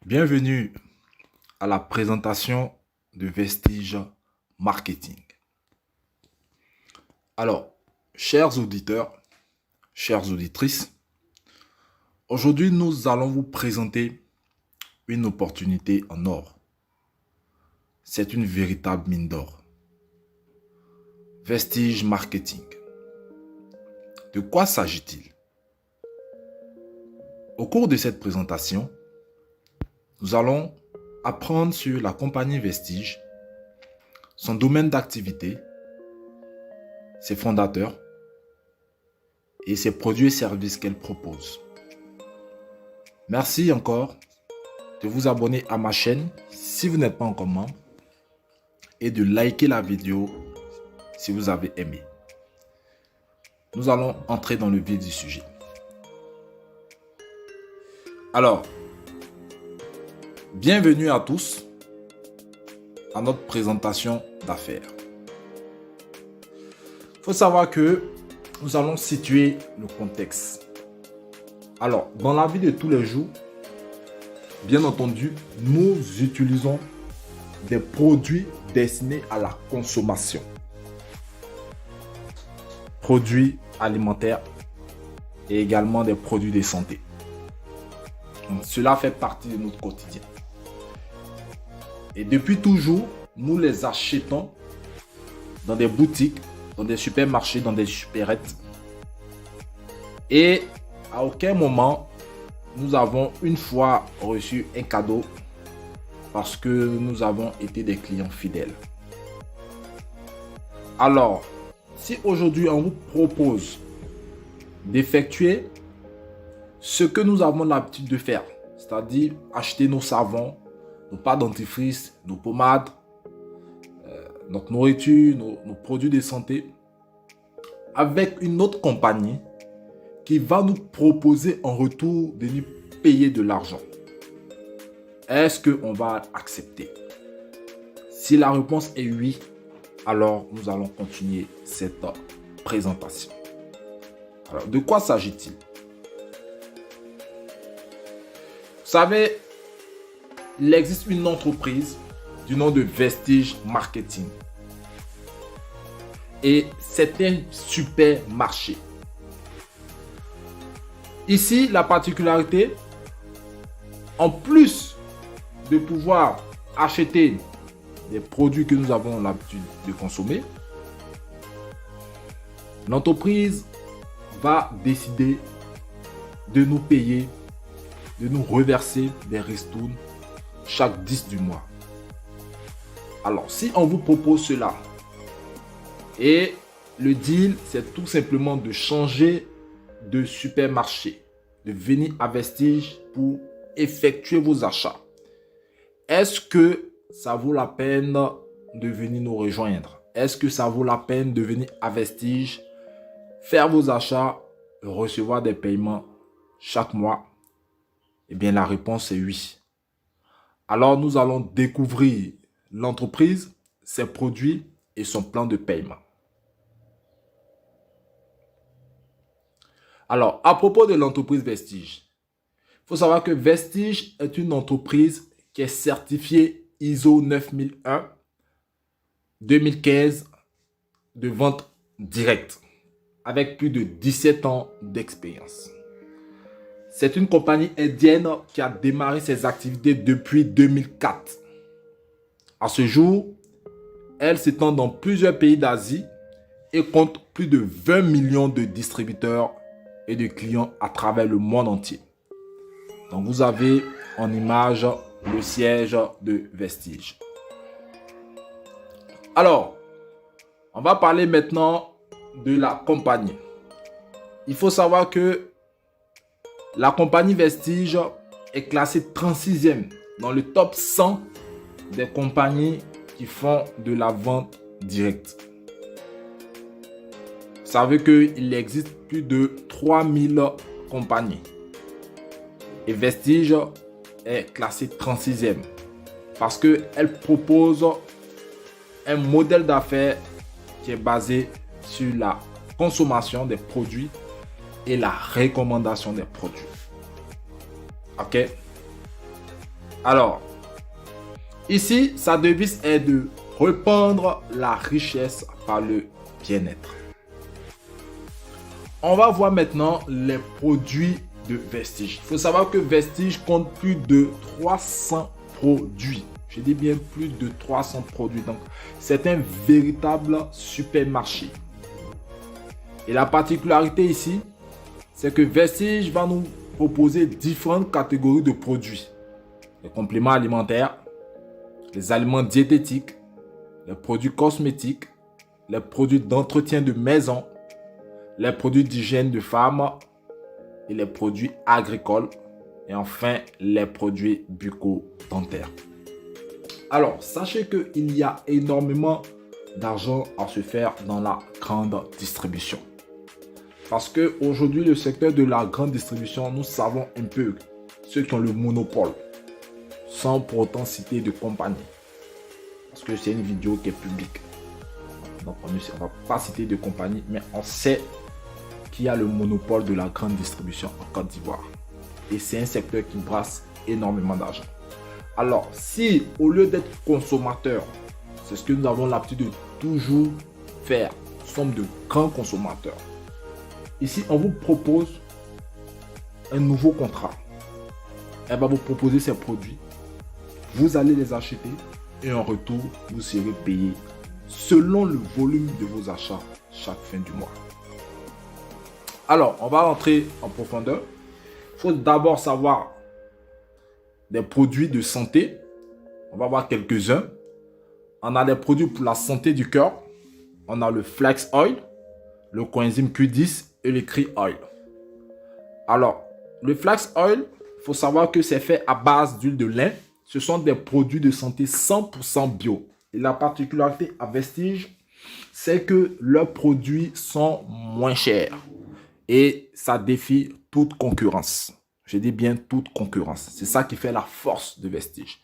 Bienvenue à la présentation de Vestige Marketing. Alors, chers auditeurs, chères auditrices, aujourd'hui nous allons vous présenter une opportunité en or. C'est une véritable mine d'or. Vestige Marketing. De quoi s'agit-il? Au cours de cette présentation, nous allons apprendre sur la compagnie Vestige, son domaine d'activité, ses fondateurs et ses produits et services qu'elle propose. Merci encore de vous abonner à ma chaîne si vous n'êtes pas encore membre et de liker la vidéo si vous avez aimé. Nous allons entrer dans le vif du sujet. Alors, bienvenue à tous à notre présentation d'affaires. Il faut savoir que nous allons situer le contexte. Alors, dans la vie de tous les jours, bien entendu, nous utilisons des produits destinés à la consommation. Produits alimentaires et également des produits de santé. Donc, cela fait partie de notre quotidien. Et depuis toujours, nous les achetons dans des boutiques, dans des supermarchés, dans des supérettes. Et à aucun moment, nous avons une fois reçu un cadeau parce que nous avons été des clients fidèles. Alors, si aujourd'hui on vous propose d'effectuer ce que nous avons l'habitude de faire, c'est-à-dire acheter nos savons, nos pâtes dentifrice, nos pommades, notre nourriture, nos produits de santé, avec une autre compagnie qui va nous proposer en retour de nous payer de l'argent. Est-ce qu'on va accepter? Si la réponse est oui, alors nous allons continuer cette présentation. Alors, de quoi s'agit-il? Vous savez, il existe une entreprise du nom de Vestige Marketing. Et c'est un super marché. Ici, la particularité, en plus de pouvoir acheter des produits que nous avons l'habitude de consommer, l'entreprise va décider de nous payer, de nous reverser des ristournes chaque 10 du mois. Alors, si on vous propose cela, et le deal, c'est tout simplement de changer de supermarché, de venir à Vestige pour effectuer vos achats. Est-ce que ça vaut la peine de venir nous rejoindre? Est-ce que ça vaut la peine de venir à Vestige, faire vos achats, recevoir des paiements chaque mois? Eh bien, la réponse est oui. Alors, nous allons découvrir l'entreprise, ses produits et son plan de paiement. Alors, à propos de l'entreprise Vestige, il faut savoir que Vestige est une entreprise qui est certifiée ISO 9001 2015 de vente directe avec plus de 17 ans d'expérience. C'est une compagnie indienne qui a démarré ses activités depuis 2004. À ce jour, elle s'étend dans plusieurs pays d'Asie et compte plus de 20 millions de distributeurs et de clients à travers le monde entier. Donc, vous avez en image le siège de Vestige. Alors, on va parler maintenant de la compagnie. Il faut savoir que la compagnie Vestige est classée 36e dans le top 100 des compagnies qui font de la vente directe. Vous savez qu'il existe plus de 3000 compagnies. Et Vestige est classée 36e parce qu'elle propose un modèle d'affaires qui est basé sur la consommation des produits et la recommandation des produits. Ok? Alors, ici, sa devise est de répandre la richesse par le bien-être. On va voir maintenant les produits de Vestige. Il faut savoir que Vestige compte plus de 300 produits. Je dis bien plus de 300 produits. Donc, c'est un véritable supermarché. Et la particularité ici, c'est que Vestige va nous proposer différentes catégories de produits. Les compléments alimentaires, les aliments diététiques, les produits cosmétiques, les produits d'entretien de maison, les produits d'hygiène de femmes et les produits agricoles et enfin les produits bucco-dentaires. Alors, sachez qu'il y a énormément d'argent à se faire dans la grande distribution. Parce qu'aujourd'hui, le secteur de la grande distribution, nous savons un peu ceux qui ont le monopole, sans pour autant citer de compagnie. Parce que c'est une vidéo qui est publique. Donc, on ne va pas citer de compagnie, mais on sait qu'il y a le monopole de la grande distribution en Côte d'Ivoire. Et c'est un secteur qui brasse énormément d'argent. Alors, si au lieu d'être consommateur, c'est ce que nous avons l'habitude de toujours faire, nous sommes de grands consommateurs. Ici, on vous propose un nouveau contrat. Elle va vous proposer ces produits. Vous allez les acheter et en retour, vous serez payé selon le volume de vos achats chaque fin du mois. Alors, on va rentrer en profondeur. Il faut d'abord savoir des produits de santé. On va voir quelques-uns. On a des produits pour la santé du cœur. On a le Flex Oil, le coenzyme Q10 et le Cri Oil. Alors, le Flex Oil, il faut savoir que c'est fait à base d'huile de lin. Ce sont des produits de santé 100% bio. Et la particularité à Vestige, c'est que leurs produits sont moins chers. Et ça défie toute concurrence. Je dis bien toute concurrence. C'est ça qui fait la force de Vestige.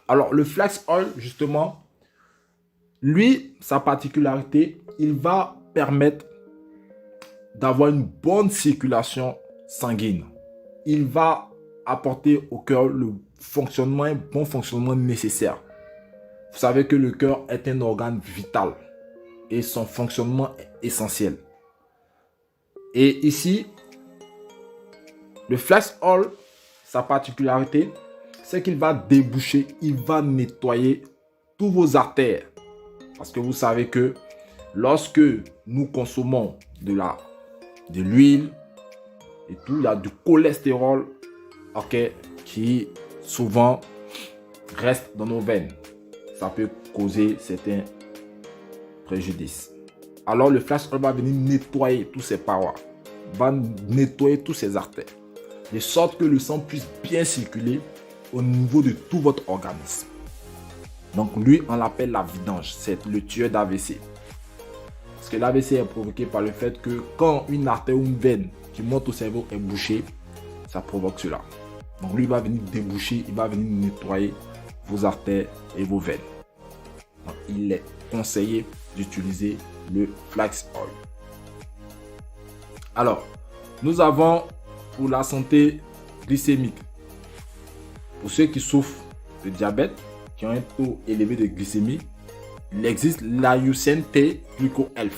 Alors, le Flex Oil, justement, lui, sa particularité, il va permettre d'avoir une bonne circulation sanguine. Il va apporter au cœur le fonctionnement, un bon fonctionnement nécessaire. Vous savez que le cœur est un organe vital et son fonctionnement est essentiel. Et ici, le Flex Oil, sa particularité, c'est qu'il va déboucher, il va nettoyer tous vos artères. Parce que vous savez que lorsque nous consommons de l'huile et tout, il y a du cholestérol, qui souvent reste dans nos veines. Ça peut causer certains préjudices. Alors le Flex Oil va venir nettoyer tous ces parois, va nettoyer tous ces artères, de sorte que le sang puisse bien circuler au niveau de tout votre organisme. Donc lui, on l'appelle la vidange, c'est le tueur d'AVC. Parce que l'AVC est provoqué par le fait que quand une artère ou une veine qui monte au cerveau est bouchée, ça provoque cela. Donc lui, il va venir déboucher, il va venir nettoyer vos artères et vos veines. Donc, il est conseillé d'utiliser le Flex Oil. Alors, nous avons pour la santé glycémique, pour ceux qui souffrent de diabète, qui ont un taux élevé de glycémie, il existe l'Ayucen T Gluco Health.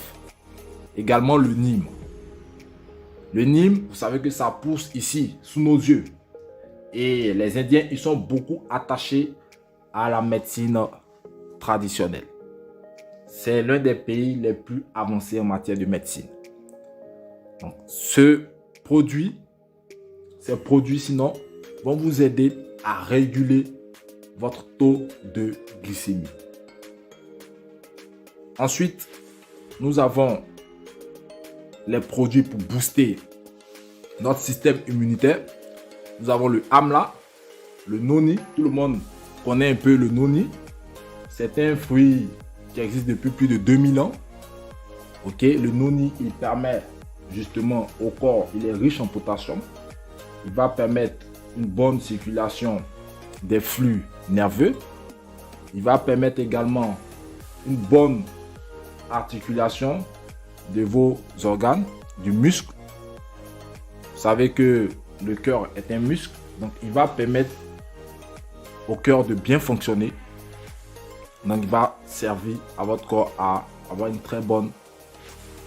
Également le Nîmes. Le Nîmes, vous savez que ça pousse ici, sous nos yeux. Et les Indiens, ils sont beaucoup attachés à la médecine traditionnelle. C'est l'un des pays les plus avancés en matière de médecine. Donc, ces produits sinon vont vous aider à réguler votre taux de glycémie. Ensuite, nous avons les produits pour booster notre système immunitaire. Nous avons le Amla, le Noni. Tout le monde connaît un peu le Noni. C'est un fruit qui existe depuis plus de 2000 ans. Le Noni, il permet justement au corps, il est riche en potassium. Il va permettre une bonne circulation des flux nerveux. Il va permettre également une bonne articulation de vos organes, du muscle. Vous savez que le cœur est un muscle, donc il va permettre au cœur de bien fonctionner. Donc, il va servir à votre corps à avoir une très bonne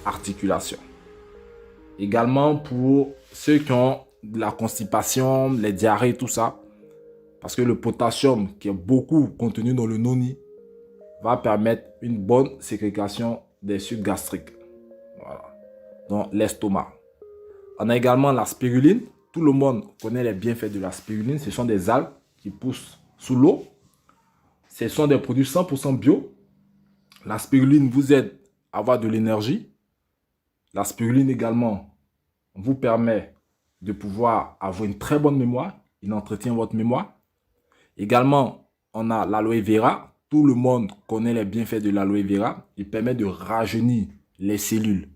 articulation. Également pour ceux qui ont de la constipation, les diarrhées, tout ça. Parce que le potassium qui est beaucoup contenu dans le noni va permettre une bonne ségrégation des sucs gastriques. Voilà. Dans l'estomac. On a également la spiruline. Tout le monde connaît les bienfaits de la spiruline. Ce sont des algues qui poussent sous l'eau. Ce sont des produits 100% bio. La spiruline vous aide à avoir de l'énergie. La spiruline également vous permet de pouvoir avoir une très bonne mémoire. Il entretient votre mémoire. Également, on a l'aloe vera. Tout le monde connaît les bienfaits de l'aloe vera. Il permet de rajeunir les cellules.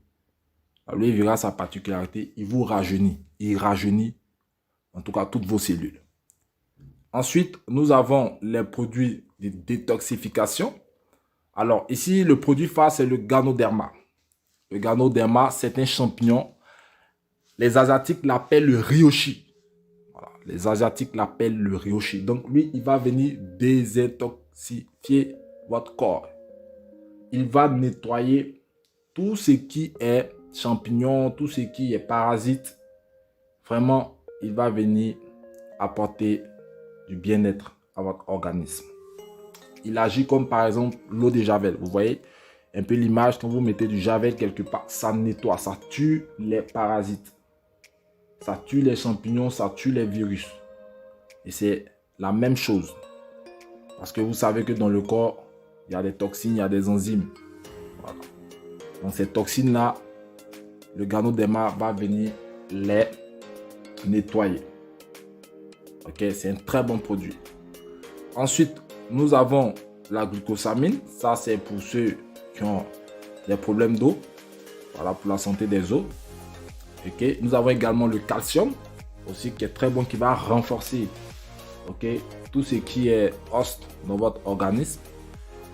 L'aloe vera, sa particularité, il vous rajeunit. Il rajeunit en tout cas toutes vos cellules. Ensuite, nous avons les produits de détoxification. Alors ici, le produit phare, c'est le Ganoderma. Le Ganoderma, c'est un champignon. Les Asiatiques l'appellent le Ryoshi. Voilà. Les Asiatiques l'appellent le Ryoshi. Donc lui, il va venir détoxifier votre corps. Il va nettoyer tout ce qui est champignon, tout ce qui est parasite. Vraiment, il va venir apporter du bien-être à votre organisme. Il agit comme par exemple l'eau de Javel. Vous voyez un peu l'image quand vous mettez du Javel quelque part. Ça nettoie, ça tue les parasites. Ça tue les champignons, ça tue les virus. Et c'est la même chose. Parce que vous savez que dans le corps, il y a des toxines, il y a des enzymes. Voilà. Donc ces toxines-là, le Ganoderma va venir les nettoyer. Ok, c'est un très bon produit. Ensuite, nous avons la glucosamine. Ça, c'est pour ceux qui ont des problèmes d'eau. Voilà, pour la santé des os. Ok, nous avons également le calcium, aussi qui est très bon, qui va renforcer tout ce qui est os dans votre organisme.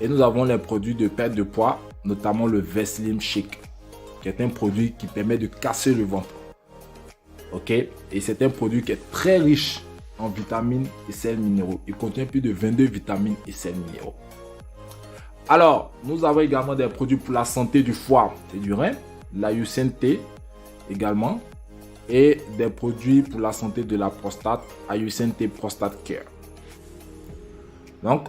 Et nous avons les produits de perte de poids, notamment le V-Slim Shake, qui est un produit qui permet de casser le ventre. Ok, et c'est un produit qui est très riche en vitamines et sels minéraux. Il contient plus de 22 vitamines et sels minéraux. Alors, nous avons également des produits pour la santé du foie et du rein, la UCNT également, et des produits pour la santé de la prostate, AUCNT Prostate Care. Donc,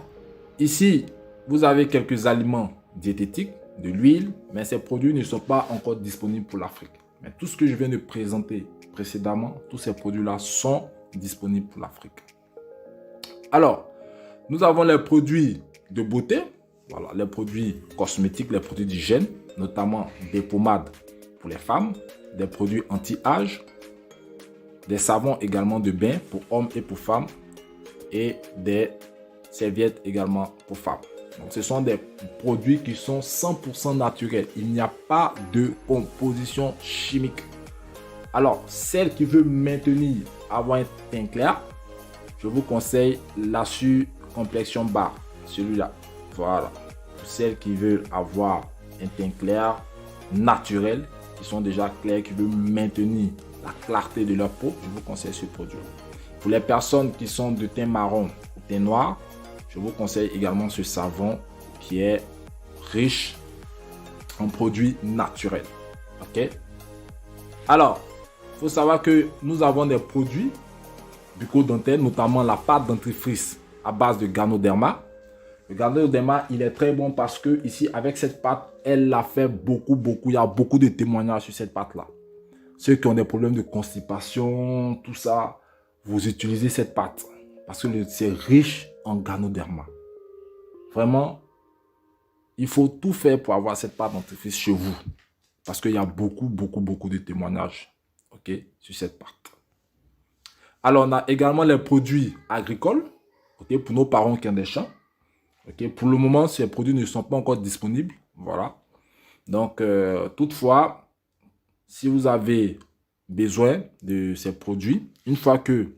ici, vous avez quelques aliments diététiques, de l'huile, mais ces produits ne sont pas encore disponibles pour l'Afrique. Mais tout ce que je viens de présenter précédemment, tous ces produits-là sont disponibles pour l'Afrique. Alors, nous avons les produits de beauté, voilà, les produits cosmétiques, les produits d'hygiène, notamment des pommades pour les femmes, des produits anti-âge, des savons également de bain pour hommes et pour femmes, et des serviettes également pour femmes. Donc, ce sont des produits qui sont 100% naturels. Il n'y a pas de composition chimique. Alors, celle qui veut maintenir, avoir un teint clair, je vous conseille l'Assure Complexion Bar. Celui-là. Voilà. Pour celles qui veulent avoir un teint clair, naturel, qui sont déjà clairs, qui veulent maintenir la clarté de leur peau, je vous conseille ce produit. Pour les personnes qui sont de teint marron ou teint noir, je vous conseille également ce savon qui est riche en produits naturels. Ok? Alors, il faut savoir que nous avons des produits bucco-dentaires, notamment la pâte dentifrice à base de Ganoderma. Le Ganoderma, il est très bon parce que ici, avec cette pâte, elle a fait beaucoup. Il y a beaucoup de témoignages sur cette pâte-là. Ceux qui ont des problèmes de constipation, tout ça, vous utilisez cette pâte parce que c'est riche en Ganoderma. Vraiment, il faut tout faire pour avoir cette pâte dentifrice chez vous. Parce qu'il y a beaucoup de témoignages sur cette pâte. Alors, on a également les produits agricoles pour nos parents qui ont des champs. Pour le moment, ces produits ne sont pas encore disponibles. Voilà. Donc, toutefois, si vous avez besoin de ces produits, une fois que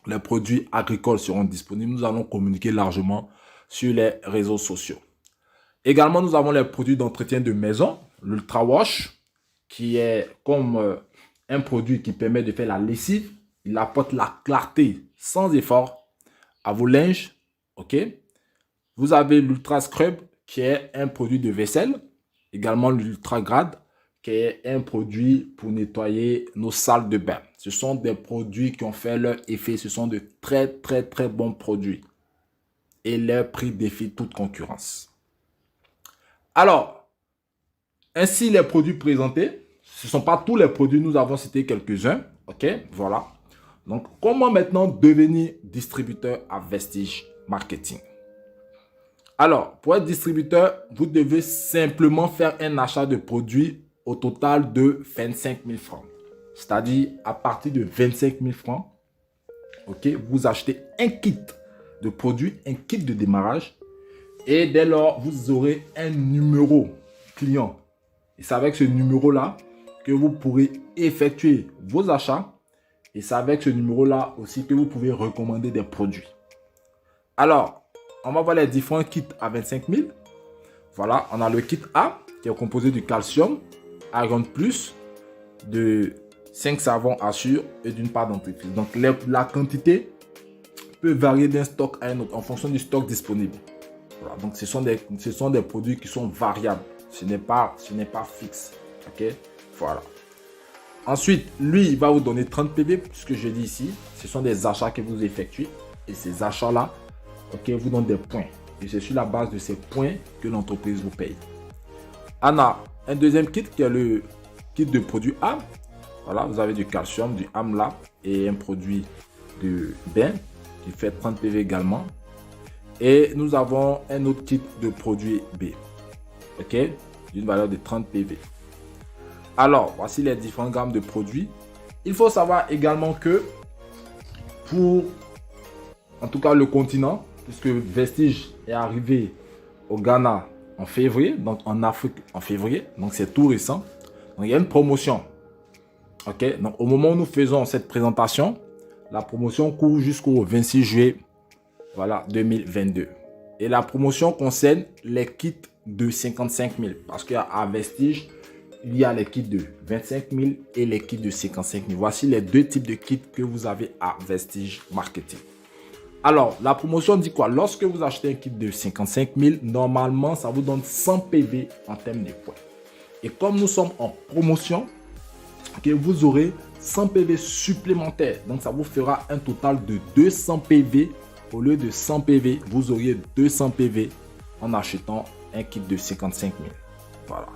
les produits agricoles seront disponibles, nous allons communiquer largement sur les réseaux sociaux. Également, nous avons les produits d'entretien de maison, l'Ultra Wash, qui est comme un produit qui permet de faire la lessive. Il apporte la clarté sans effort. à vos linges. OK? Vous avez l'Ultra Scrub qui est un produit de vaisselle. Également l'Ultra Grade qui est un produit pour nettoyer nos salles de bain. Ce sont des produits qui ont fait leur effet. Ce sont de très, très, très bons produits. Et leur prix défie toute concurrence. Alors, ainsi les produits présentés. Ce ne sont pas tous les produits, nous avons cité quelques-uns. OK, voilà. Donc, comment maintenant devenir distributeur à Vestige Marketing? Alors, pour être distributeur, vous devez simplement faire un achat de produits au total de 25 000 francs. C'est-à-dire, à partir de 25 000 francs, ok, vous achetez un kit de produits, un kit de démarrage. Et dès lors, vous aurez un numéro client. Et c'est avec ce numéro-là que vous pourrez effectuer vos achats. Et c'est avec ce numéro-là aussi que vous pouvez recommander des produits. Alors, on va voir les différents kits à 25 000. Voilà, on a le kit A qui est composé du calcium, Iron Plus, de 5 savons Assure et d'une part dentifrice. Donc, la quantité peut varier d'un stock à un autre en fonction du stock disponible. Voilà, donc ce sont des produits qui sont variables. Ce n'est pas fixe. OK? Voilà. Ensuite, lui, il va vous donner 30 PV. Ce que je dis ici, ce sont des achats que vous effectuez. Et ces achats-là, OK, vous donnent des points. Et c'est sur la base de ces points que l'entreprise vous paye. On a un deuxième kit qui est le kit de produit A. Voilà, vous avez du calcium, du AMLA et un produit de bain qui fait 30 PV également. Et nous avons un autre kit de produit B. OK, d'une valeur de 30 PV. Alors, voici les différentes gammes de produits. Il faut savoir également que pour, en tout cas le continent, puisque Vestige est arrivé au Ghana en février, donc en Afrique en février, donc c'est tout récent. Donc il y a une promotion. OK, donc au moment où nous faisons cette présentation, la promotion court jusqu'au 26 juillet, voilà, 2022. Et la promotion concerne les kits de 55 000, parce qu'à Vestige, il y a les kits de 25 000 et les kits de 55 000. Voici les deux types de kits que vous avez à Vestige Marketing. Alors, la promotion dit quoi? Lorsque vous achetez un kit de 55 000, normalement, ça vous donne 100 PV en termes de points. Et comme nous sommes en promotion, okay, vous aurez 100 PV supplémentaires. Donc, ça vous fera un total de 200 PV. Au lieu de 100 PV, vous auriez 200 PV en achetant un kit de 55 000. Voilà.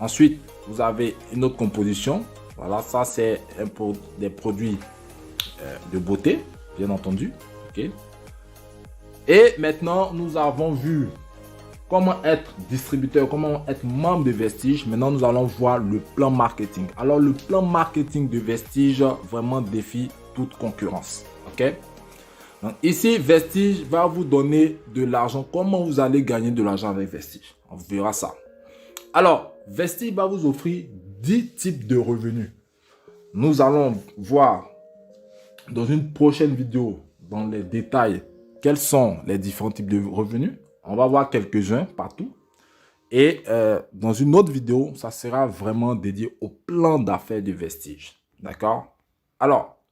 Ensuite, vous avez une autre composition. Voilà, ça c'est des produits de beauté, bien entendu. Okay. Et maintenant, nous avons vu comment être distributeur, comment être membre de Vestige. Maintenant, nous allons voir le plan marketing. Alors, le plan marketing de Vestige vraiment défie toute concurrence. OK? Donc, ici, Vestige va vous donner de l'argent. Comment vous allez gagner de l'argent avec Vestige? On verra ça. Alors, Vestige va vous offrir 10 types de revenus. Nous allons voir dans une prochaine vidéo, dans les détails, quels sont les différents types de revenus. On va voir quelques-uns partout. Et dans une autre vidéo, ça sera vraiment dédié au plan d'affaires de Vestige. D'accord? Alors,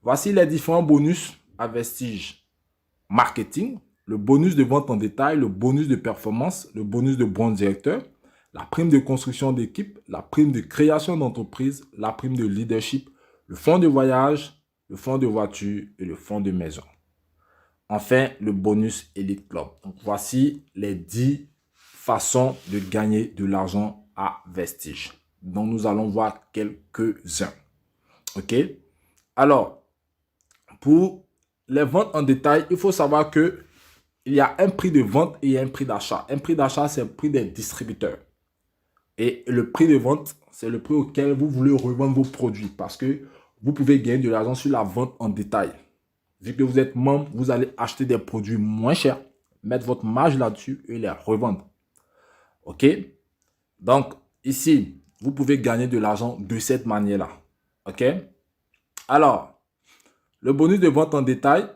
voici les différents bonus à Vestige Marketing. Le bonus de vente en détail, le bonus de performance, le bonus de brand directeur, la prime de construction d'équipe, la prime de création d'entreprise, la prime de leadership, le fonds de voyage, le fonds de voiture et le fonds de maison. Enfin, le bonus Elite Club. Donc, voici les 10 façons de gagner de l'argent à Vestige. Donc, nous allons voir quelques-uns. OK? Alors, pour les ventes en détail, il faut savoir que il y a un prix de vente et un prix d'achat. Un prix d'achat, c'est le prix des distributeurs. Et le prix de vente, c'est le prix auquel vous voulez revendre vos produits. Parce que vous pouvez gagner de l'argent sur la vente en détail. Vu que vous êtes membre, vous allez acheter des produits moins chers, mettre votre marge là-dessus et les revendre. OK? Donc, ici, vous pouvez gagner de l'argent de cette manière-là. OK? Alors, le bonus de vente en détail,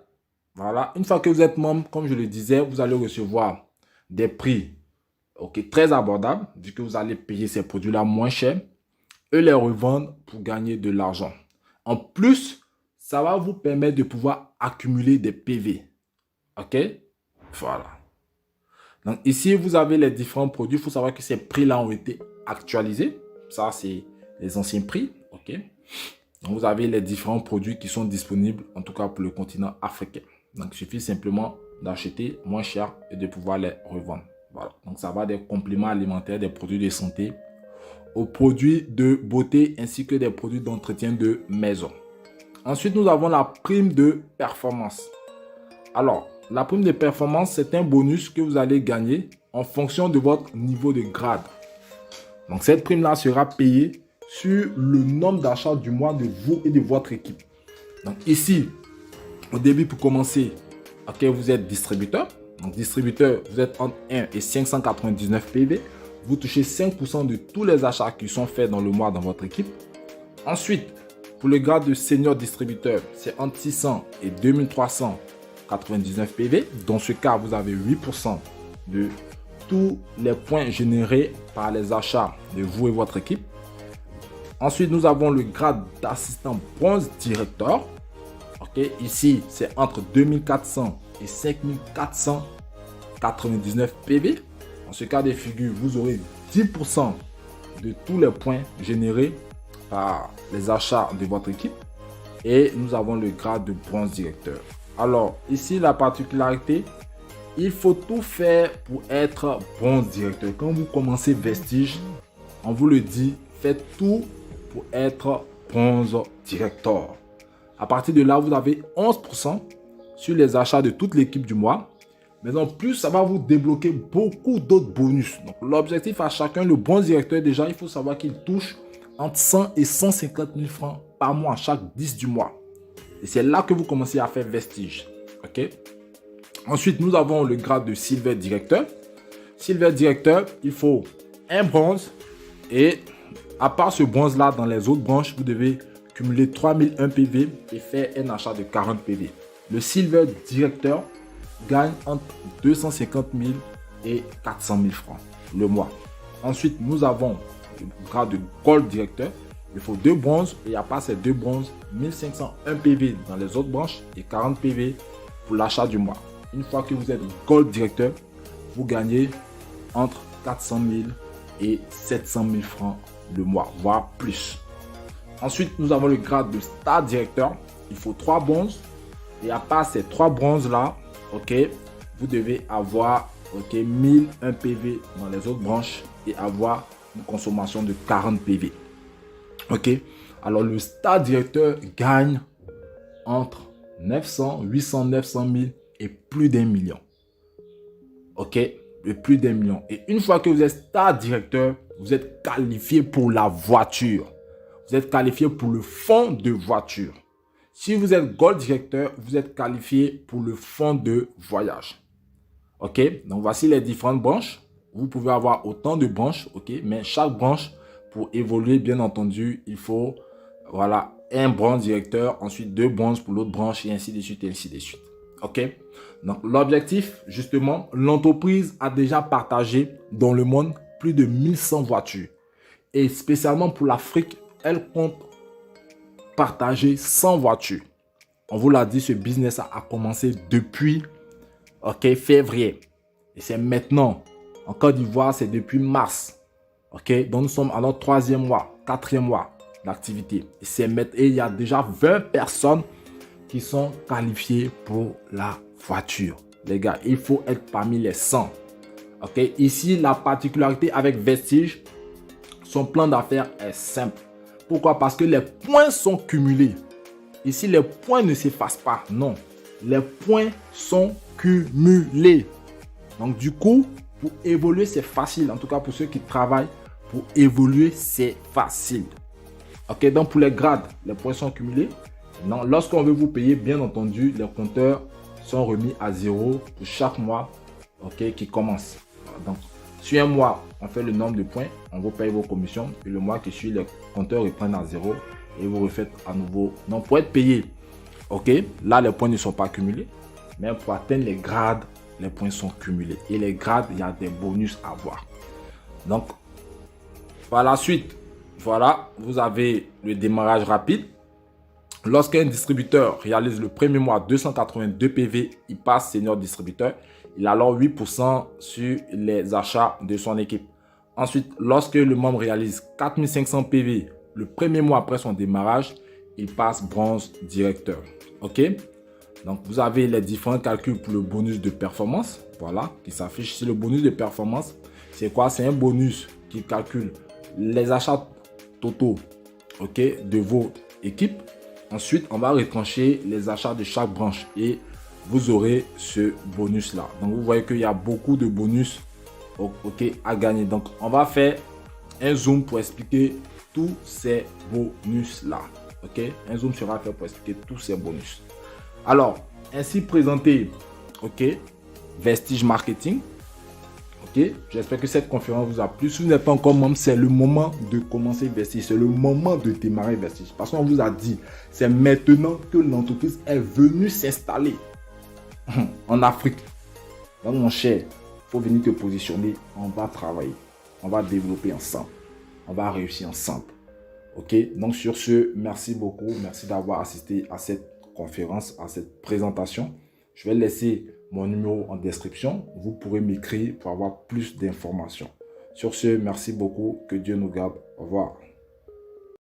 voilà. Une fois que vous êtes membre, comme je le disais, vous allez recevoir des prix très abordables, vu que vous allez payer ces produits-là moins cher et les revendre pour gagner de l'argent. En plus, ça va vous permettre de pouvoir accumuler des PV. OK? Voilà. Donc ici, vous avez les différents produits. Il faut savoir que ces prix-là ont été actualisés. Ça, c'est les anciens prix. OK? Donc, vous avez les différents produits qui sont disponibles, en tout cas pour le continent africain. Donc, il suffit simplement d'acheter moins cher et de pouvoir les revendre. Voilà. Donc, ça va des compléments alimentaires, des produits de santé, aux produits de beauté ainsi que des produits d'entretien de maison. Ensuite, nous avons la prime de performance. Alors, la prime de performance, c'est un bonus que vous allez gagner en fonction de votre niveau de grade. Donc, cette prime-là sera payée sur le nombre d'achats du mois de vous et de votre équipe. Donc, ici, au début, pour commencer, ok, vous êtes distributeur. Donc, distributeur, vous êtes entre 1 et 599 PV. Vous touchez 5% de tous les achats qui sont faits dans le mois dans votre équipe. Ensuite, pour le grade de senior distributeur, c'est entre 600 et 2399 PV. Dans ce cas, vous avez 8% de tous les points générés par les achats de vous et votre équipe. Ensuite, nous avons le grade d'assistant bronze directeur. Okay. Ici, c'est entre 2400 et 5499 PV. Dans ce cas de figure, vous aurez 10% de tous les points générés par les achats de votre équipe. Et nous avons le grade de bronze directeur. Alors, ici, la particularité, il faut tout faire pour être bronze directeur. Quand vous commencez Vestige, on vous le dit, faites tout pour être bronze directeur. À partir de là, vous avez 11% sur les achats de toute l'équipe du mois. Mais en plus, ça va vous débloquer beaucoup d'autres bonus. Donc, l'objectif à chacun, le bronze directeur, déjà, il faut savoir qu'il touche entre 100 et 150 000 francs par mois, chaque 10 du mois. Et c'est là que vous commencez à faire Vestige. OK? Ensuite, nous avons le grade de Silver Directeur. Silver Directeur, il faut un bronze. Et à part ce bronze-là, dans les autres branches, vous devez cumuler 3001 PV et faire un achat de 40 PV. Le Silver Directeur gagne entre 250 000 et 400 000 francs le mois. Ensuite, nous avons le grade de Gold Directeur. Il faut 2 bronzes et à part ces 2 bronzes, 1501 PV dans les autres branches et 40 PV pour l'achat du mois. Une fois que vous êtes Gold Directeur, vous gagnez entre 400 000 et 700 000 francs le mois, voire plus. Ensuite, nous avons le grade de Star Directeur. Il faut 3 bronzes et à part ces 3 bronzes-là, ok, vous devez avoir 1001 PV dans les autres branches et avoir une consommation de 40 PV. Ok, alors le Star Directeur gagne entre 900, 800, 900 000 et plus d'1 million. Ok, et plus d'1 million. Et une fois que vous êtes Star Directeur, vous êtes qualifié pour la voiture. Vous êtes qualifié pour le fonds de voiture. Si vous êtes Gold Directeur, vous êtes qualifié pour le fonds de voyage. Ok, donc voici les différentes branches. Vous pouvez avoir autant de branches, ok, mais chaque branche, pour évoluer, bien entendu, il faut, voilà, un bronze directeur, ensuite 2 bronzes pour l'autre branche et ainsi de suite, et ainsi de suite. Ok, donc l'objectif, justement, l'entreprise a déjà partagé dans le monde plus de 1100 voitures. Et spécialement pour l'Afrique, elle compte partager 100 voitures. On vous l'a dit, ce business a commencé depuis février. Et c'est maintenant. En Côte d'Ivoire, c'est depuis mars. Ok, donc nous sommes à notre 3e mois, 4e mois d'activité. Et il y a déjà 20 personnes qui sont qualifiées pour la voiture. Les gars, il faut être parmi les 100. Ok, ici, la particularité avec Vestige, son plan d'affaires est simple. Pourquoi? Parce que les points sont cumulés. Ici, les points ne s'effacent pas. Non, les points sont cumulés. Donc, du coup, pour évoluer, c'est facile. En tout cas, pour ceux qui travaillent, pour évoluer, c'est facile. Ok, donc pour les grades, les points sont cumulés. Non, lorsqu'on veut vous payer, bien entendu, les compteurs sont remis à 0 pour chaque mois, ok, qui commence. Donc, sur un mois, on fait le nombre de points, on vous paye vos commissions. Et le mois qui suit, les compteurs reprennent à 0 et vous refaites à nouveau. Donc, pour être payé, ok, là, les points ne sont pas cumulés. Mais pour atteindre les grades, les points sont cumulés. Et les grades, il y a des bonus à avoir. Donc, par la suite, voilà, vous avez le démarrage rapide. Lorsqu'un distributeur réalise le premier mois 282 PV, il passe senior distributeur. Il a alors 8% sur les achats de son équipe. Ensuite, lorsque le membre réalise 4500 PV le premier mois après son démarrage, il passe bronze directeur. OK? Donc, vous avez les différents calculs pour le bonus de performance. Voilà, qui s'affiche ici. Le bonus de performance, c'est quoi? C'est un bonus qui calcule les achats totaux, OK, de vos équipes. Ensuite, on va retrancher les achats de chaque branche et vous aurez ce bonus-là. Donc, vous voyez qu'il y a beaucoup de bonus, OK, à gagner. Donc, on va faire un zoom pour expliquer tous ces bonus-là. OK, un zoom sera fait pour expliquer tous ces bonus. Alors, ainsi présenté, OK, Vestige Marketing. Ok, j'espère que cette conférence vous a plu. Si vous n'êtes pas encore membre, c'est le moment de commencer Vestige. C'est le moment de démarrer Vestige. Parce qu'on vous a dit, c'est maintenant que l'entreprise est venue s'installer en Afrique. Donc mon cher, il faut venir te positionner. On va travailler. On va développer ensemble. On va réussir ensemble. Ok, donc sur ce, merci beaucoup. Merci d'avoir assisté à cette conférence, à cette présentation. Je vais laisser mon numéro en description. Vous pourrez m'écrire pour avoir plus d'informations. Sur ce, merci beaucoup. Que Dieu nous garde. Au revoir.